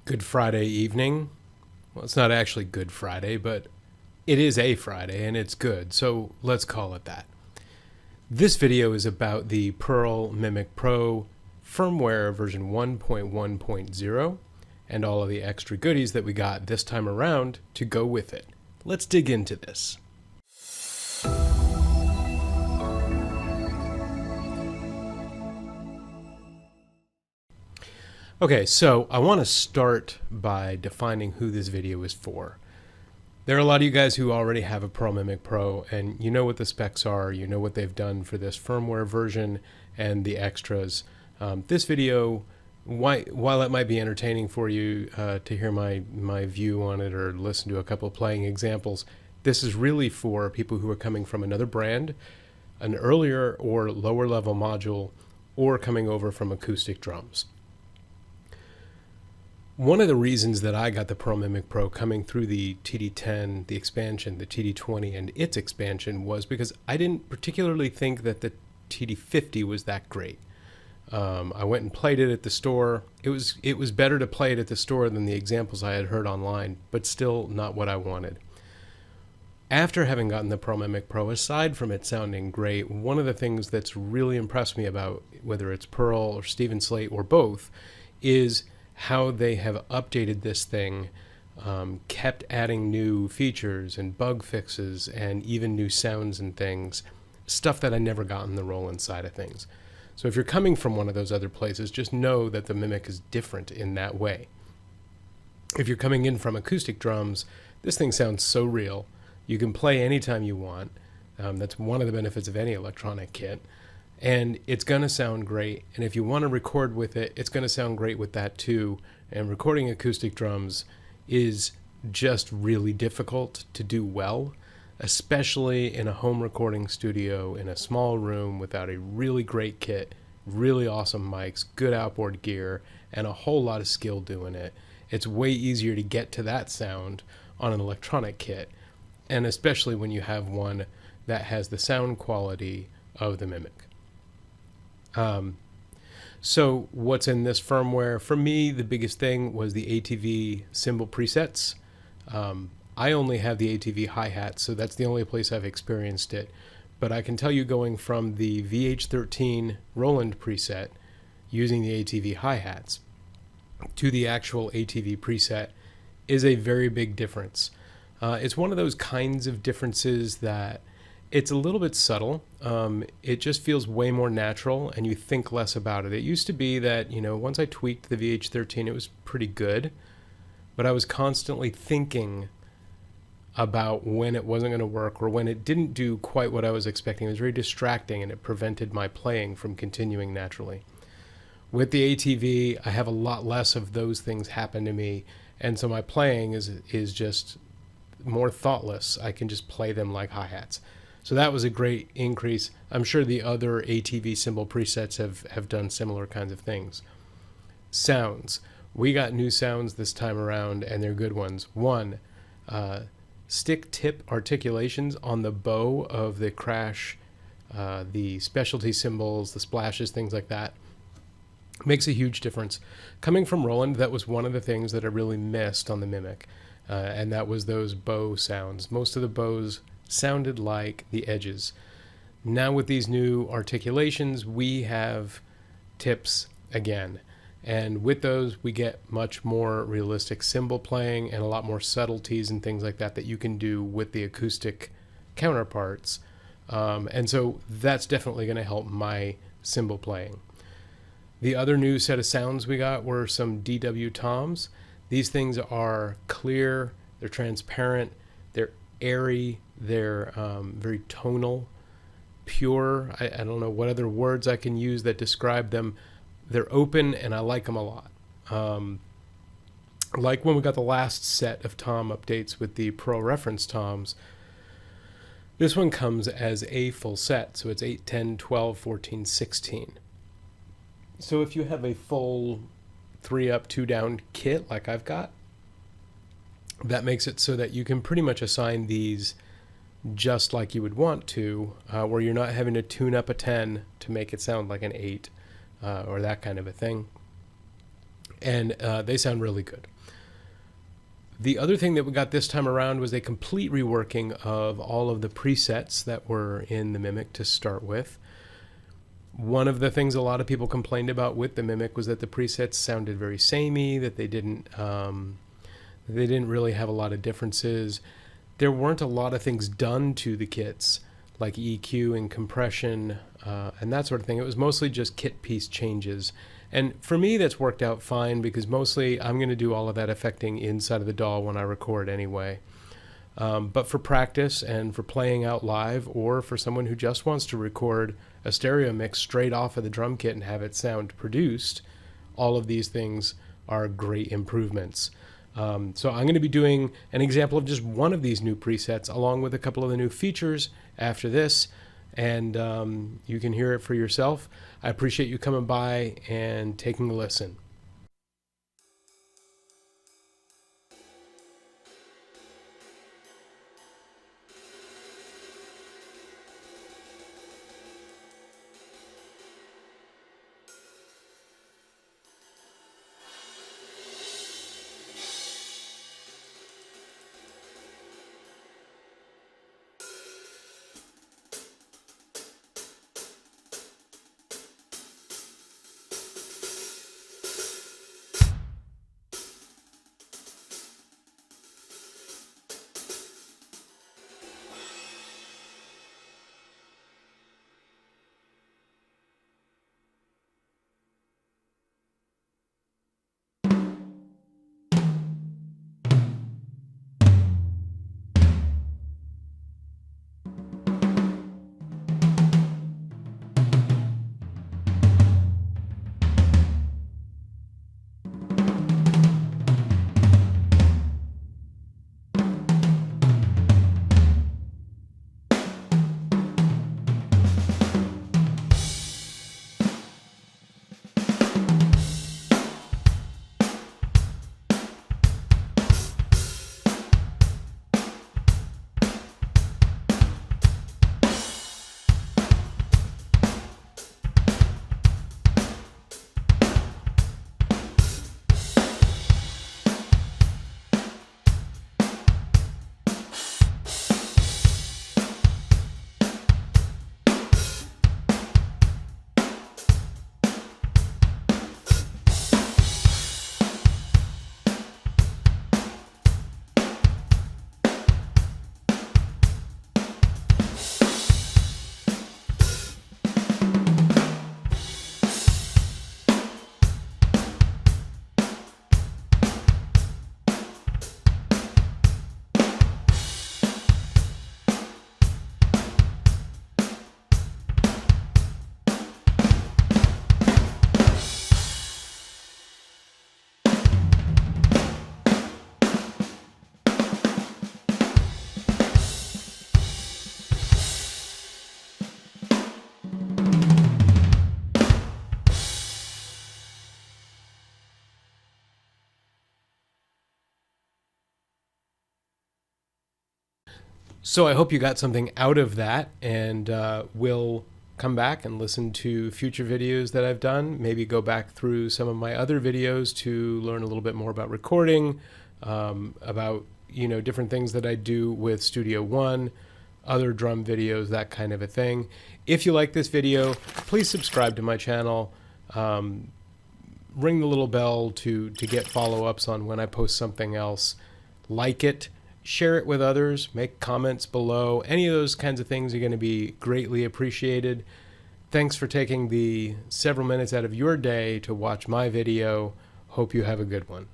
Good Friday evening. Well, it's not actually Good Friday, but it is a Friday and it's good, so let's call it that. This video is about the Pearl Mimic Pro firmware version 1.1.0 and all of the extra goodies that we got this time around to go with it. Let's dig into this. Okay, so I want to start by defining who this video is for. There are a lot of you guys who already have a Pearl Mimic Pro, and you know what the specs are, you know what they've done for this firmware version and the extras. This video, while it might be entertaining for you to hear my view on it or listen to a couple of playing examples, this is really for people who are coming from another brand, an earlier or lower level module, or coming over from acoustic drums. One of the reasons that I got the Pearl Mimic Pro coming through the TD10, the expansion, the TD20, and its expansion was because I didn't particularly think that the TD50 was that great. I went and played it at the store. It was better to play it at the store than the examples I had heard online, but still not what I wanted. After having gotten the Pearl Mimic Pro, aside from it sounding great, one of the things that's really impressed me about whether it's Pearl or Steven Slate or both is how they have updated this thing, kept adding new features and bug fixes and even new sounds and things, stuff that I never got in the Roland side of things. So if you're coming from one of those other places, just know that the Mimic is different in that way. If you're coming in from acoustic drums, this thing sounds so real. You can play anytime you want. That's one of the benefits of any electronic kit. And it's going to sound great. And if you want to record with it, it's going to sound great with that too. And recording acoustic drums is just really difficult to do well, especially in a home recording studio in a small room without a really great kit, really awesome mics, good outboard gear, and a whole lot of skill doing it. It's way easier to get to that sound on an electronic kit, and especially when you have one that has the sound quality of the Mimic. So what's in this firmware? For me, the biggest thing was the ATV cymbal presets. I only have the ATV hi-hat, so that's the only place I've experienced it. But I can tell you going from the VH13 Roland preset using the ATV hi-hats to the actual ATV preset is a very big difference. It's one of those kinds of differences that it's a little bit subtle. It just feels way more natural and you think less about it. It used to be that, once I tweaked the VH13, it was pretty good, but I was constantly thinking about when it wasn't going to work or when it didn't do quite what I was expecting. It was very distracting and it prevented my playing from continuing naturally. With the ATV, I have a lot less of those things happen to me, and so my playing is just more thoughtless. I can just play them like hi-hats. So that was a great increase. I'm sure the other ATV cymbal presets have done similar kinds of things. Sounds. We got new sounds this time around, and they're good ones. One, stick tip articulations on the bow of the crash, the specialty cymbals, the splashes, things like that. Makes a huge difference. Coming from Roland, that was one of the things that I really missed on the Mimic, and that was those bow sounds. Most of the bows sounded like the edges. Now with these new articulations, we have tips again. And with those, we get much more realistic cymbal playing and a lot more subtleties and things like that that you can do with the acoustic counterparts. And so that's definitely going to help my cymbal playing. The other new set of sounds we got were some DW toms. These things are clear, they're transparent, they're airy, they're very tonal, pure. I don't know what other words I can use that describe them. They're open and I like them a lot. Like when we got the last set of tom updates with the Pro reference toms, this one comes as a full set. So it's 8, 10, 12, 14, 16. So if you have a full 3 up, 2 down kit like I've got, that makes it so that you can pretty much assign these just like you would want to, where you're not having to tune up a 10 to make it sound like an 8 or that kind of a thing. and they sound really good. The other thing that we got this time around was a complete reworking of all of the presets that were in the Mimic to start with. One of the things a lot of people complained about with the Mimic was that the presets sounded very samey, that they didn't really have a lot of differences. There weren't a lot of things done to the kits, like EQ and compression and that sort of thing. It was mostly just kit piece changes. And for me, that's worked out fine because mostly I'm going to do all of that affecting inside of the DAW when I record anyway. But for practice and for playing out live, or for someone who just wants to record a stereo mix straight off of the drum kit and have it sound produced, all of these things are great improvements. So I'm going to be doing an example of just one of these new presets along with a couple of the new features after this, and you can hear it for yourself. I appreciate you coming by and taking a listen. So I hope you got something out of that, and will come back and listen to future videos that I've done. Maybe go back through some of my other videos to learn a little bit more about recording, about different things that I do with Studio One, other drum videos, that kind of a thing. If you like this video, please subscribe to my channel. Ring the little bell to get follow-ups on when I post something else. Like it. Share it with others, make comments below. Any of those kinds of things are going to be greatly appreciated. Thanks for taking the several minutes out of your day to watch my video. Hope you have a good one.